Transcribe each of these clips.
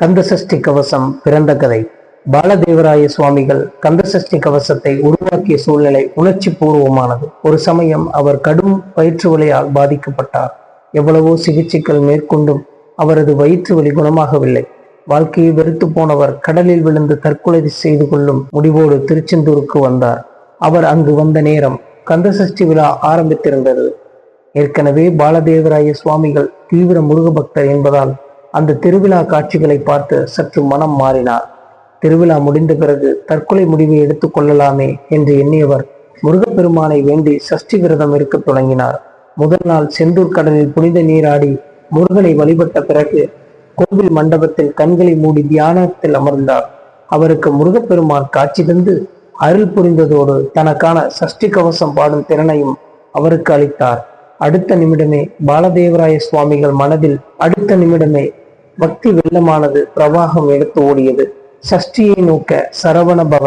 கந்தசஷ்டி கவசம் பிறந்த கதை. பாலதேவராய சுவாமிகள் கந்தசஷ்டி கவசத்தை உருவாக்கிய சூழ்நிலை உணர்ச்சி பூர்வமானது. ஒரு சமயம் அவர் கடும் வயிற்று வலியால் பாதிக்கப்பட்டார். எவ்வளவோ சிகிச்சைகள் மேற்கொண்டும் அவரது வயிற்று வலி குணமாகவில்லை. வாழ்க்கையை வெறுத்து போனவர் கடலில் விழுந்து தற்கொலை செய்து கொள்ளும் முடிவோடு திருச்செந்தூருக்கு வந்தார். அவர் அங்கு வந்த நேரம் கந்தசஷ்டி விழா ஆரம்பித்திருந்தது. ஏற்கனவே பாலதேவராய சுவாமிகள் தீவிர முருக பக்தர் என்பதால் அந்த திருவிழா காட்சிகளை பார்த்து சற்று மனம் மாறினார். திருவிழா முடிந்த பிறகு தற்கொலை முடிவை எடுத்துக் கொள்ளலாமே என்று எண்ணியவர் முருகப்பெருமானை வேண்டி சஷ்டி விரதம் இருக்க தொடங்கினார். முதல் நாள் செந்தூர் கடலில் புனித நீராடி முருகனை வழிபட்ட பிறகு கோவில் மண்டபத்தில் கண்களை மூடி தியானத்தில் அமர்ந்தார். அவருக்கு முருகப்பெருமான் காட்சி தந்து அருள் புரிந்ததோடு தனக்கான சஷ்டி கவசம் பாடும் திறனையும் அவருக்கு அளித்தார். அடுத்த நிமிடமே பாலதேவராய சுவாமிகள் மனதில் பக்தி வெள்ளமானது பிரவாகம் எடுத்து ஓடியது. சஷ்டியை நோக்க சரவண பவ,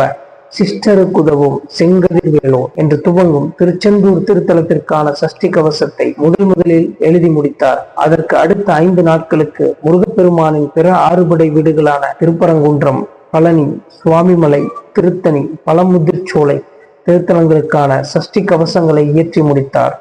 சிஸ்டருக்குதவும் செங்கதிர் வேலோ என்று துவங்கும் திருச்செந்தூர் திருத்தலத்திற்கான சஷ்டி கவசத்தை முதலில் எழுதி முடித்தார். அதற்கு அடுத்த 5 நாட்களுக்கு முருகப்பெருமானின் பிற 6 படை வீடுகளான திருப்பரங்குன்றம், பழனி, சுவாமிமலை, திருத்தணி, பழமுதிர்ச்சோலை திருத்தலங்களுக்கான சஷ்டி கவசங்களை இயற்றி முடித்தார்.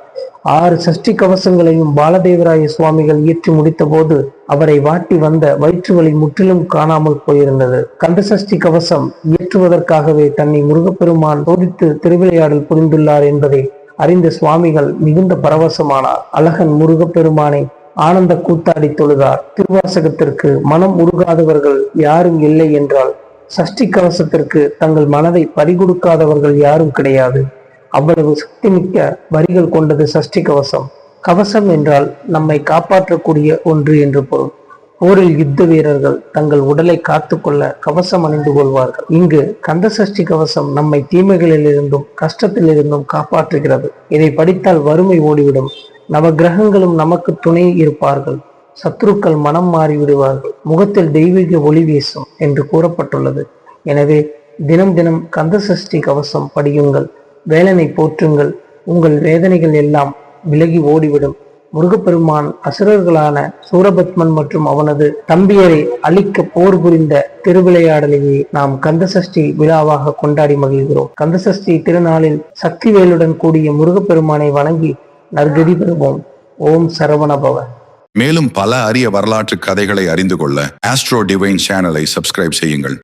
6 சஷ்டி கவசங்களையும் பாலதேவராய சுவாமிகள் இயற்றி முடித்த போது அவரை வாட்டி வந்த வயிற்று வலி முற்றிலும் காணாமல் போயிருந்தது. கந்தசஷ்டி கவசம் இயற்றுவதற்காகவே தன்னை முருகப்பெருமான் சோதித்து திருவிளையாடல் புரிந்துள்ளார் என்பதை அறிந்த சுவாமிகள் மிகுந்த பரவசமானார். அழகன் முருகப்பெருமானை ஆனந்த கூத்தாடி தொழுதார். திருவாசகத்திற்கு மனம் உருகாதவர்கள் யாரும் இல்லை என்றால் சஷ்டி கவசத்திற்கு தங்கள் மனதை பறிகொடுக்காதவர்கள் யாரும் கிடையாது. அவ்வளவு சக்திமிக்க வரிகள் கொண்டது சஷ்டி கவசம். கவசம் என்றால் நம்மை காப்பாற்றக்கூடிய ஒன்று என்று பொருள். போரில் யுத்த வீரர்கள் தங்கள் உடலை காத்து கொள்ள கவசம் அணிந்து கொள்வார்கள். இங்கு கந்தசஷ்டி கவசம் நம்மை தீமைகளில் இருந்தும் கஷ்டத்தில் இருந்தும் காப்பாற்றுகிறது. இதை படித்தால் வறுமை ஓடிவிடும். நவ கிரகங்களும் நமக்கு துணை இருப்பார்கள். சத்ருக்கள் மனம் மாறிவிடுவார்கள். முகத்தில் தெய்வீக ஒளி வீசும் என்று கூறப்பட்டுள்ளது. எனவே தினம் கந்தசஷ்டி கவசம் படியுங்கள். வேலனை போற்றுங்கள். உங்கள் வேதனைகள் எல்லாம் விலகி ஓடிவிடும். முருகப்பெருமான் அசுரர்களான சூரபத்மன் மற்றும் அவனது தம்பியரை அழிக்க போர் புரிந்த திருவிளையாடலையே நாம் கந்தசஷ்டி விழாவாக கொண்டாடி மகிழ்கிறோம். கந்தசஷ்டி திருநாளில் சக்தி வேலுடன் கூடிய முருகப்பெருமானை வணங்கி நற்கதி பெறுவோம். ஓம் சரவணபவ. மேலும் பல அரிய வரலாற்று கதைகளை அறிந்து கொள்ள ஆஸ்ட்ரோ டிவைன் சேனலை சப்ஸ்கிரைப் செய்யுங்கள்.